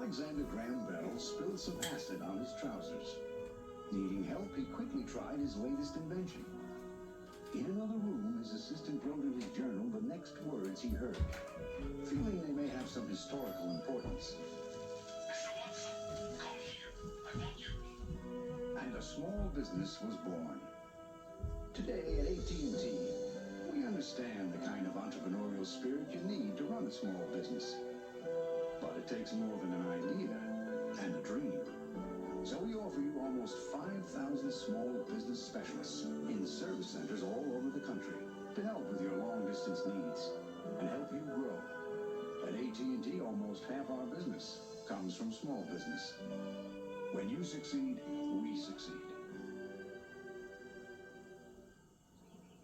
Alexander Graham Bell spilled some acid on his trousers. Needing help, he quickly tried his latest invention. In another room, his assistant wrote in his journal the next words he heard, feeling they may have some historical importance. Mr. Watson, come here. I want you. And a small business was born. Today at AT&T, we understand the kind of entrepreneurial spirit you need to run a small business. But it takes more than an idea and a dream. So we offer you almost 5,000 small business specialists in service centers all over the country to help with your long-distance needs and help you grow. At AT&T, almost half our business comes from small business. When you succeed, we succeed.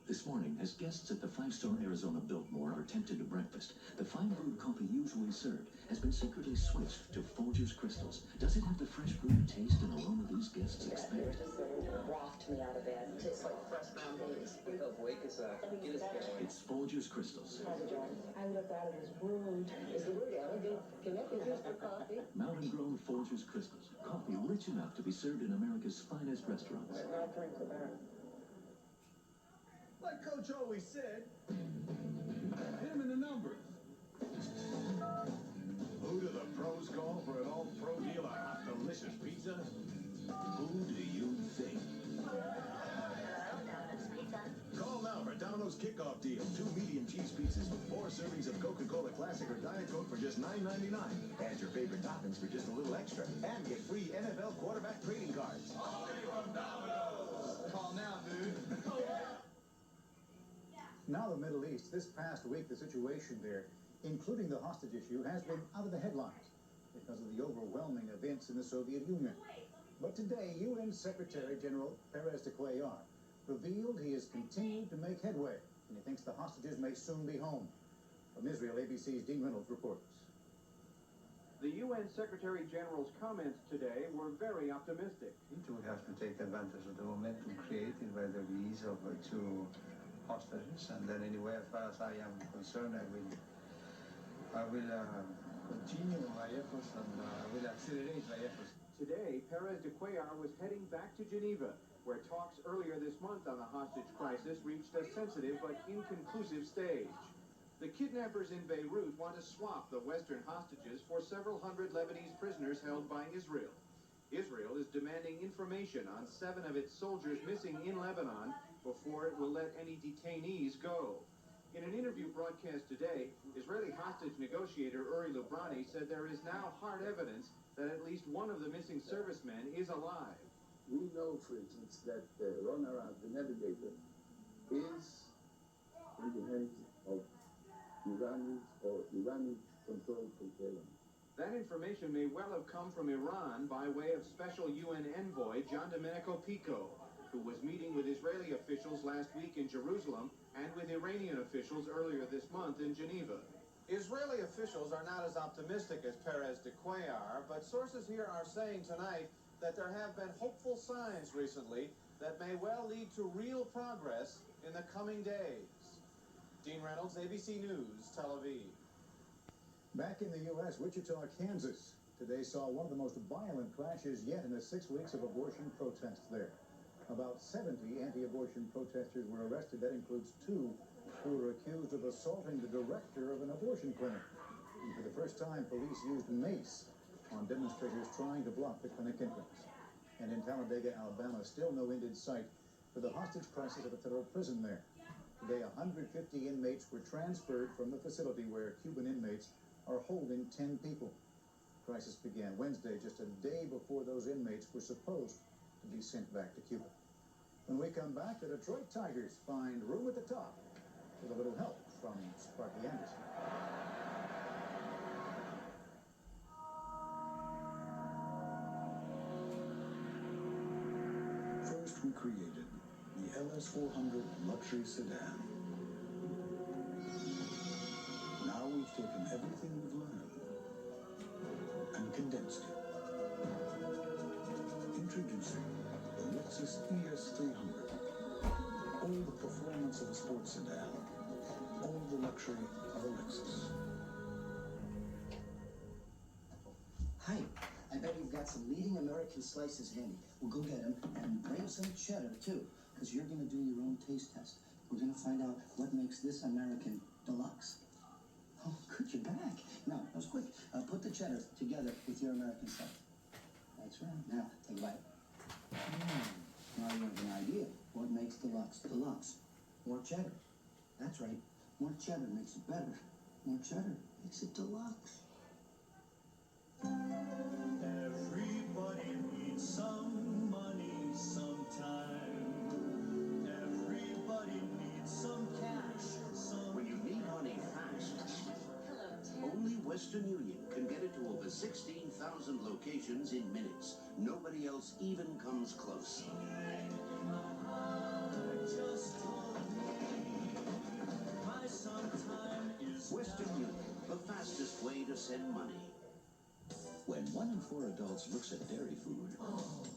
This morning, as guests at the five-star Arizona Biltmore are tempted to breakfast, the fine brewed coffee usually served has been secretly switched to Folgers Crystals. Does it have the fresh brewed taste and aroma these guests expect? They were just sort of waft me out of bed. It tastes like fresh ground babies. Wake us up. Get us going. It's Folgers Crystals. I would have thought it was brewed. Is the word elegant? Can that be used for coffee? Mountain-grown Folgers Crystals. Coffee rich enough to be served in America's finest restaurants. I'll drink to that. Like Coach always said, hit him in the numbers. Who do the pros call for an all-pro deal of hot, delicious pizza? Who do you think? Call now for Domino's kickoff deal. 2 medium cheese pizzas with 4 servings of Coca-Cola Classic or Diet Coke for just $9.99. Add your favorite toppings for just a little extra. And get free NFL quarterback trading cards. Only from Domino's. Call now, dude. Now the Middle East. This past week, the situation there, including the hostage issue, has been out of the headlines because of the overwhelming events in the Soviet Union. But today, UN Secretary General Perez de Cuellar revealed he has continued to make headway, and he thinks the hostages may soon be home. From Israel, ABC's Dean Reynolds reports. The UN Secretary General's comments today were very optimistic. We have to take advantage of the momentum created by the release of 2 hostages, and then anyway, as far as I am concerned, I will continue my efforts and I will accelerate my efforts. Today, Perez de Cuellar was heading back to Geneva, where talks earlier this month on the hostage crisis reached a sensitive but inconclusive stage. The kidnappers in Beirut want to swap the Western hostages for several hundred Lebanese prisoners held by Israel. Israel is demanding information on 7 of its soldiers missing in Lebanon before it will let any detainees go. In an interview broadcast today, Israeli hostage negotiator Uri Lubrani said there is now hard evidence that at least one of the missing servicemen is alive. We know, for instance, that Ron Arad, the navigator, is in the hands of Iranis or Iranian-controlled containers. That information may well have come from Iran by way of Special UN Envoy John Domenico Pico, who was meeting with Israeli officials last week in Jerusalem and with Iranian officials earlier this month in Geneva. Israeli officials are not as optimistic as Perez de Cuellar, but sources here are saying tonight that there have been hopeful signs recently that may well lead to real progress in the coming days. Dean Reynolds, ABC News, Tel Aviv. Back in the U.S., Wichita, Kansas, today saw one of the most violent clashes yet in the 6 weeks of abortion protests there. About 70 anti-abortion protesters were arrested. That includes 2 who were accused of assaulting the director of an abortion clinic. And for the first time, police used mace on demonstrators trying to block the clinic entrance. And in Talladega, Alabama, still no end in sight for the hostage crisis at a federal prison there. Today, 150 inmates were transferred from the facility where Cuban inmates are holding 10 people. The crisis began Wednesday, just a day before those inmates were supposed to be sent back to Cuba. When we come back, the Detroit Tigers find room at the top with a little help from Sparky Anderson. First, we created the LS400 luxury sedan. Now we've taken everything we've learned and condensed it. Introducing the Lexus ES300. All the performance of a sports sedan. All the luxury of a Lexus. Hi, got some leading American slices handy. We'll go get them and bring some cheddar, too, because you're going to do your own taste test. We're going to find out what makes this American deluxe. Oh, good, you're back. Now, that was quick. Put the cheddar together with your American stuff. That's right. Now, take a bite. Now you have an idea. What makes deluxe deluxe? More cheddar. That's right. More cheddar makes it better. More cheddar makes it deluxe. Everybody needs some money sometime. Everybody needs some cash. When you need money fast, only Western Union can get it to over 16,000 locations in minutes. Nobody else even comes close. Western Union, the fastest way to send money. When 1 in 4 adults looks at dairy food,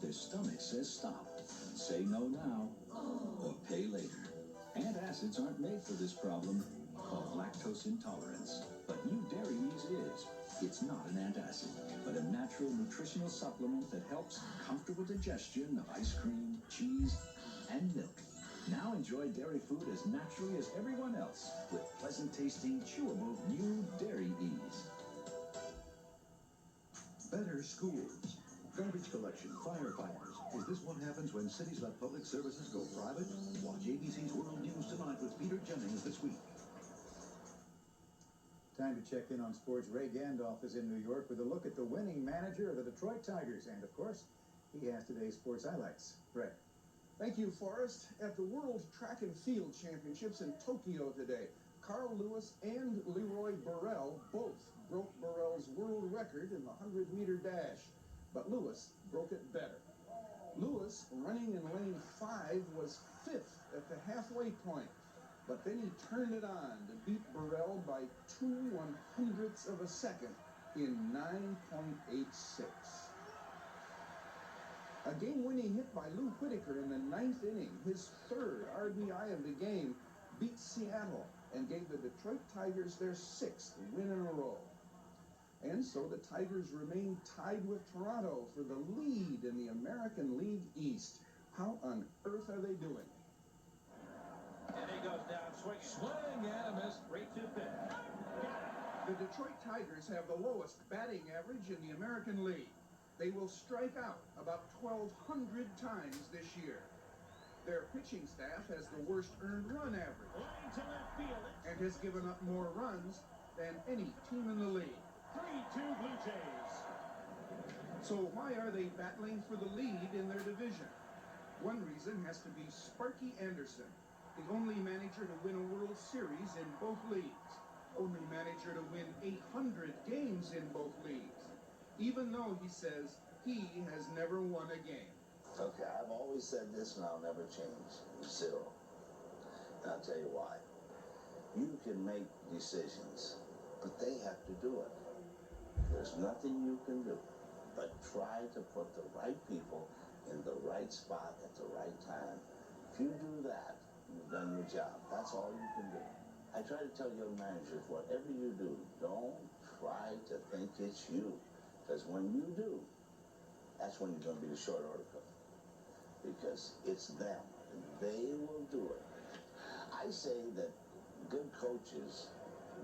their stomach says stop. Say no now, or pay later. Antacids aren't made for this problem, called lactose intolerance. But new Dairy Ease is. It's not an antacid, but a natural nutritional supplement that helps comfortable digestion of ice cream, cheese, and milk. Now enjoy dairy food as naturally as everyone else with pleasant-tasting, chewable new Dairy Ease. Better schools. Garbage collection, firefighters. Is this what happens when cities let public services go private? Watch ABC's World News tonight with Peter Jennings this week. Time to check in on sports. Ray Gandolf is in New York with a look at the winning manager of the Detroit Tigers. And, of course, he has today's sports highlights. Ray. Thank you, Forrest. At the World Track and Field Championships in Tokyo today, Carl Lewis and Leroy Burrell both broke Burrell's world record in the 100-meter dash, but Lewis broke it better. Lewis, running in lane 5, was 5th at the halfway point, but then he turned it on to beat Burrell by 2/100ths of a second in 9.86. A game-winning hit by Lou Whitaker in the 9th inning, his 3rd RBI of the game, beat Seattle and gave the Detroit Tigers their 6th win in a row. And so the Tigers remain tied with Toronto for the lead in the American League East. How on earth are they doing? And he goes down, swing and a miss, 3-2 pitch. The Detroit Tigers have the lowest batting average in the American League. They will strike out about 1,200 times this year. Their pitching staff has the worst earned run average and has given up more runs than any team in the league. 3-2 Blue Jays. So why are they battling for the lead in their division? One reason has to be Sparky Anderson, the only manager to win a World Series in both leagues, only manager to win 800 games in both leagues, even though he says he has never won a game. Okay, I've always said this and I'll never change. 0. And I'll tell you why. You can make decisions, but they have to do it. There's nothing you can do but try to put the right people in the right spot at the right time. If you do that, you've done your job. That's all you can do. I try to tell young managers, whatever you do, don't try to think it's you. Because when you do, that's when you're going to be the short order coach. Because it's them. And they will do it. I say that good coaches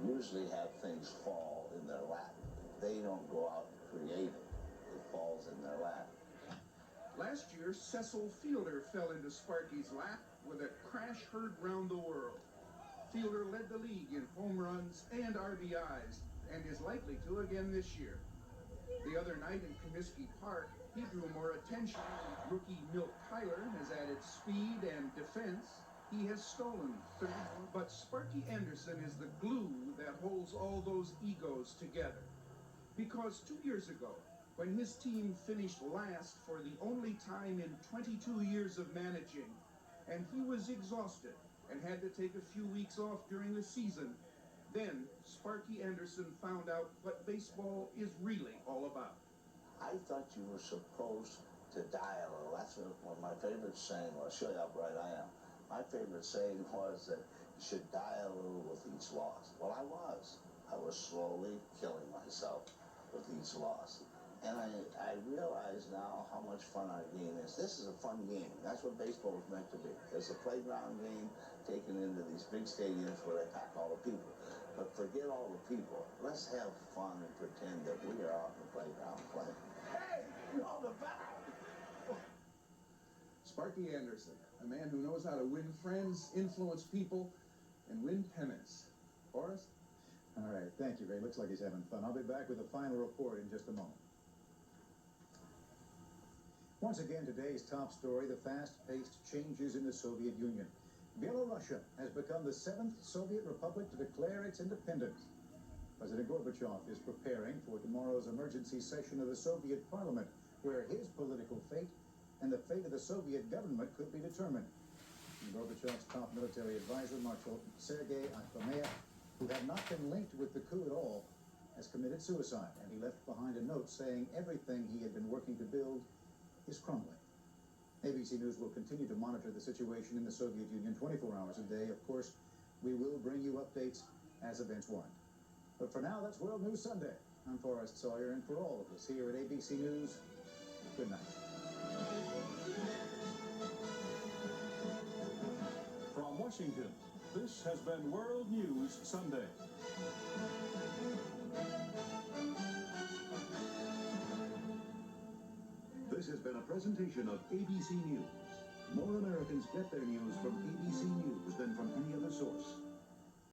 usually have things fall in their lap. They don't go out and create it. It falls in their lap. Last year, Cecil Fielder fell into Sparky's lap with a crash heard round the world. Fielder led the league in home runs and RBIs and is likely to again this year. The other night in Comiskey Park, he drew more attention. Rookie Milt Tyler has added speed and defense. He has stolen 30, but Sparky Anderson is the glue that holds all those egos together. Because 2 years ago, when his team finished last for the only time in 22 years of managing, and he was exhausted and had to take a few weeks off during the season, then Sparky Anderson found out what baseball is really all about. I thought you were supposed to dial. That's what my favorite saying was. Show you how bright I am. My favorite saying was that you should die a little with each loss. Well, I was slowly killing myself with each loss. And I realize now how much fun our game is. This is a fun game. That's what baseball is meant to be. It's a playground game taken into these big stadiums where they pack all the people. But forget all the people. Let's have fun and pretend that we are out in the playground playing. Hey, on the back! Sparky Anderson, a man who knows how to win friends, influence people, and win pennants. Forrest? All right, thank you, Ray. Looks like he's having fun. I'll be back with the final report in just a moment. Once again, today's top story, the fast-paced changes in the Soviet Union. Belarusia has become the 7th Soviet republic to declare its independence. President Gorbachev is preparing for tomorrow's emergency session of the Soviet parliament, where his political fate and the fate of the Soviet government could be determined. And Gorbachev's top military advisor, Marshal Sergei Aksanev, who had not been linked with the coup at all, has committed suicide, and he left behind a note saying everything he had been working to build is crumbling. ABC News will continue to monitor the situation in the Soviet Union 24 hours a day. Of course, we will bring you updates as events warrant. But for now, that's World News Sunday. I'm Forrest Sawyer, and for all of us here at ABC News, good night. From Washington, this has been World News Sunday. This has been a presentation of ABC News. More Americans get their news from ABC News than from any other source.